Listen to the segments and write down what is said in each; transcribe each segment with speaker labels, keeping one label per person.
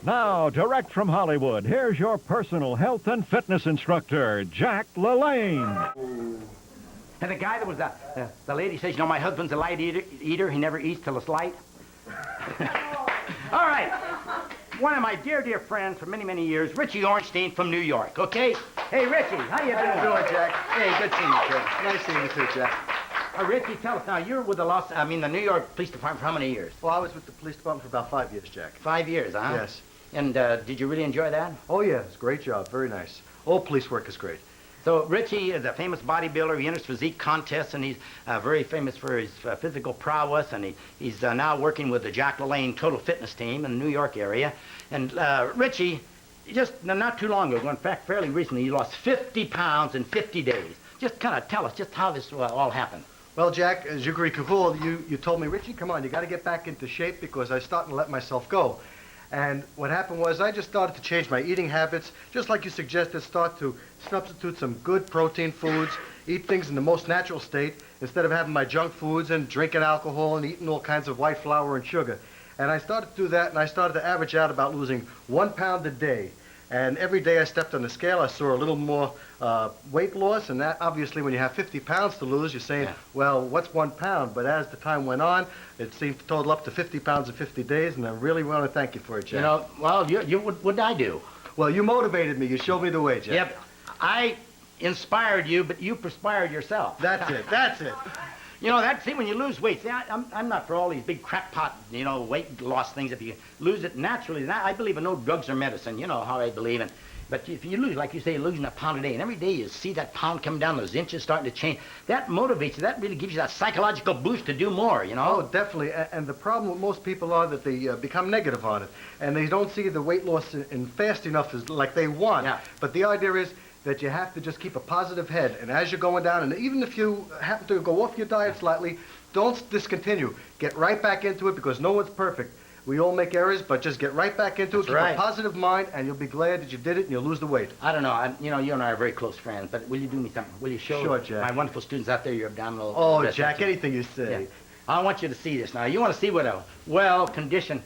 Speaker 1: Now, direct from Hollywood, here's your personal health and fitness instructor, Jack LaLanne.
Speaker 2: And the guy that was the lady says, you know, my husband's a light eater. He never eats till it's light. All right. One of my dear, dear friends for many, many years, Rich Ornstein from New York, okay? Hey, Richie, how you doing?
Speaker 3: How you doing, Jack?
Speaker 2: Hey, good seeing you, kid.
Speaker 3: Nice seeing you too, Jack.
Speaker 2: Richie, tell us now, you're with the New York Police Department for how many years?
Speaker 3: Well, I was with the police department for about 5 years, Jack.
Speaker 2: 5 years, huh?
Speaker 3: Yes.
Speaker 2: And did you really enjoy that?
Speaker 3: Oh, yeah, it's a great job. Very nice. All police work is great.
Speaker 2: So Richie is a famous bodybuilder. He enters physique contests, and he's very famous for his physical prowess. And he's now working with the Jack LaLanne Total Fitness team in the New York area. And Richie, just not too long ago, in fact, fairly recently, he lost 50 pounds in 50 days. Just kind of tell us just how this all happened.
Speaker 3: Well, Jack, as you recall, you told me, Richie, come on, you got to get back into shape because I was starting to let myself go. And what happened was I just started to change my eating habits, just like you suggested, start to substitute some good protein foods, eat things in the most natural state, instead of having my junk foods and drinking alcohol and eating all kinds of white flour and sugar. And I started to do that, and I started to average out about losing 1 pound a day. And every day I stepped on the scale, I saw a little more weight loss, and that obviously when you have 50 pounds to lose, you're saying, well, what's 1 pound? But as the time went on, it seemed to total up to 50 pounds in 50 days, and I really want to thank you for it, Jack.
Speaker 2: You know, well, what did I do?
Speaker 3: Well, you motivated me. You showed me the way, Jack.
Speaker 2: Yep. I inspired you, but you perspired yourself.
Speaker 3: That's it. That's it.
Speaker 2: You know, see, when you lose weight, see, I'm not for all these big crackpot, you know, weight loss things. If you lose it naturally, I believe in no drugs or medicine. You know how I believe in. But if you lose, like you say, you're losing a pound a day, and every day you see that pound come down, those inches starting to change, that motivates you. That really gives you that psychological boost to do more, you know?
Speaker 3: Oh, definitely. And the problem with most people are that they become negative on it, and they don't see the weight loss in fast enough as like they want.
Speaker 2: Yeah.
Speaker 3: But the idea is that you have to just keep a positive head, and as you're going down, and even if you happen to go off your diet slightly, don't discontinue. Get right back into it because no one's perfect. We all make errors, but just get right back into it. Keep a positive mind, and you'll be glad that you did it, and you'll lose the weight.
Speaker 2: I don't know. You know, you and I are very close friends, but will you do me something? Will you show my wonderful students out there your abdominal...
Speaker 3: Oh, Jack, anything you say.
Speaker 2: Yeah. I want you to see this now. You want to see what a well-conditioned...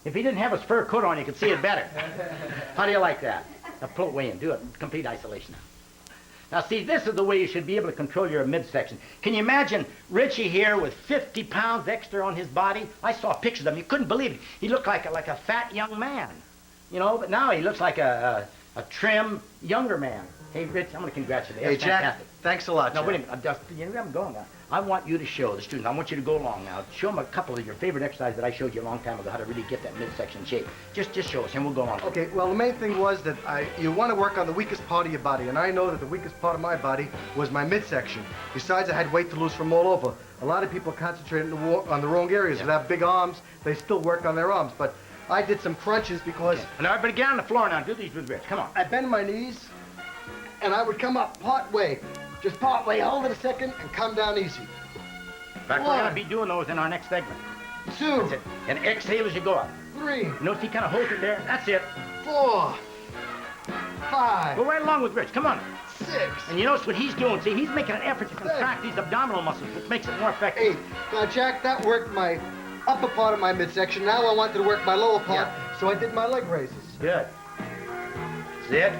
Speaker 2: If he didn't have his fur coat on, you could see it better. How do you like that? Now, pull it way in. Do it in complete isolation now. Now, see, this is the way you should be able to control your midsection. Can you imagine Richie here with 50 pounds extra on his body? I saw pictures of him. You couldn't believe it. He looked like a fat young man, you know, but now he looks like a trim, younger man. Hey, Rich, I'm going to congratulate you.
Speaker 3: Hey,
Speaker 2: That's
Speaker 3: Jack,
Speaker 2: fantastic.
Speaker 3: thanks a lot,
Speaker 2: Now,
Speaker 3: Jack.
Speaker 2: wait a minute. You know, I'm going now. I want you to show the students. I want you to go along now. Show them a couple of your favorite exercises that I showed you a long time ago, how to really get that midsection shape. Just show us, and we'll go along.
Speaker 3: Okay, well, the main thing was that you want to work on the weakest part of your body, and I know that the weakest part of my body was my midsection. Besides, I had weight to lose from all over. A lot of people concentrate on the wrong areas. That have big arms, they still work on their arms, but I did some crunches because...
Speaker 2: Okay. Now, everybody get on the floor now. Do these with Rich. Come on.
Speaker 3: I bend my knees, and I would come up part way. Just part way, hold it a second, and come down easy.
Speaker 2: In fact, we're going to be doing those in our next segment.
Speaker 3: 2.
Speaker 2: That's it. And exhale as you go up.
Speaker 3: 3.
Speaker 2: Notice he kind of holds it there. That's it.
Speaker 3: 4. 5.
Speaker 2: Go right along with Rich. Come on.
Speaker 3: 6.
Speaker 2: And you notice what he's doing. See, he's making an effort to contract these abdominal muscles, which makes it more effective.
Speaker 3: 8. Now, Jack, that worked my upper part of my midsection. Now I wanted to work my lower part, so I did my leg raises.
Speaker 2: Good. That's it.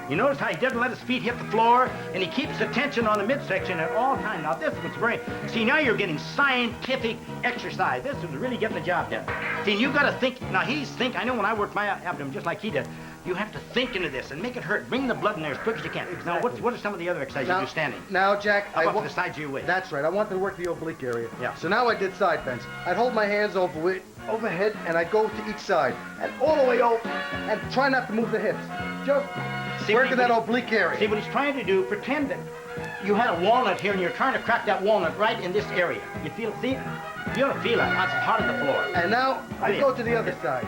Speaker 2: You notice how he doesn't let his feet hit the floor, and he keeps attention on the midsection at all times. Now, this was very... See, now you're getting scientific exercise. This is really getting the job done. See, and you've got to think... Now, I know when I work my abdomen just like he did, you have to think into this and make it hurt. Bring the blood in there as quick as you can. Exactly. Now, what are some of the other exercises you do standing?
Speaker 3: Now, Jack...
Speaker 2: How about to the sides of your waist?
Speaker 3: That's right. I wanted to work the oblique area.
Speaker 2: Yeah.
Speaker 3: So now I did side bends. I'd hold my hands overhead, and I'd go to each side. And all the way over, and try not to move the hips. Just... working that oblique area.
Speaker 2: See, what he's trying to do, pretend that you had a walnut here and you're trying to crack that walnut right in this area. You feel it? See? You don't feel it. It's hard on the floor.
Speaker 3: And now, I go to the other side.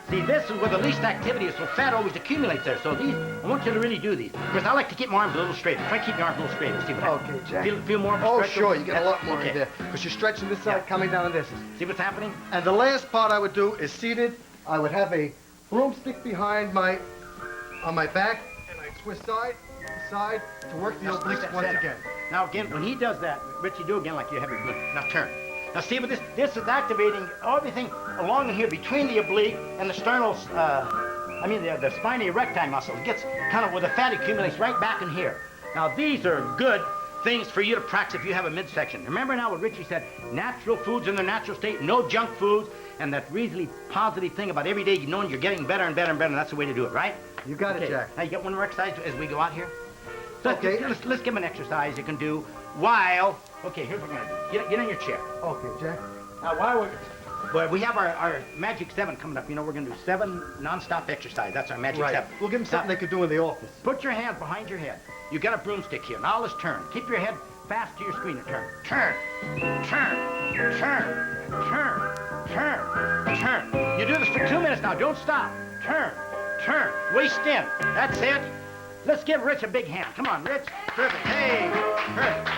Speaker 2: See, this is where the least activity is, so fat always accumulates there. So these, I want you to really do these. Because I like to keep my arms a little straighter. Try to keep your arms a little straighter. See what happens.
Speaker 3: Okay, Jack.
Speaker 2: Feel more of a
Speaker 3: Oh,
Speaker 2: stretch?
Speaker 3: sure. You get a lot more in there. Because you're stretching this side, coming down on this.
Speaker 2: See what's happening?
Speaker 3: And the last part I would do is seated. I would have a broomstick behind on my back. Twist side to side to work the obliques once again.
Speaker 2: Now again, when he does that, Richie, do again like you have it good. Now turn. Now see, but this is activating everything along in here between the oblique and the sternal, the spiny erecti muscle. It gets kind of where the fat accumulates right back in here. Now these are good things for you to practice if you have a midsection. Remember now what Richie said, natural foods in their natural state, no junk foods, and that really positive thing about every day you knowing you're getting better and better and better, and that's the way to do it, right?
Speaker 3: You got it, Jack.
Speaker 2: Now you get one more exercise as we go out here? So
Speaker 3: Okay.
Speaker 2: Let's give him an exercise you can do while, okay, here's what we're gonna do. Get in your chair.
Speaker 3: Okay, Jack.
Speaker 2: Now while we have our Magic 7 coming up, you know, we're gonna do 7 non-stop exercise. That's our Magic 7.
Speaker 3: We'll give him something they could do in the office.
Speaker 2: Put your hands behind your head. You got a broomstick here. Now let's turn. Keep your head fast to your screen and turn. Turn, turn, turn, turn, turn, turn. You do this for 2 minutes now. Don't stop. Turn, turn, waist in. That's it. Let's give Rich a big hand. Come on, Rich. Perfect. Hey, perfect.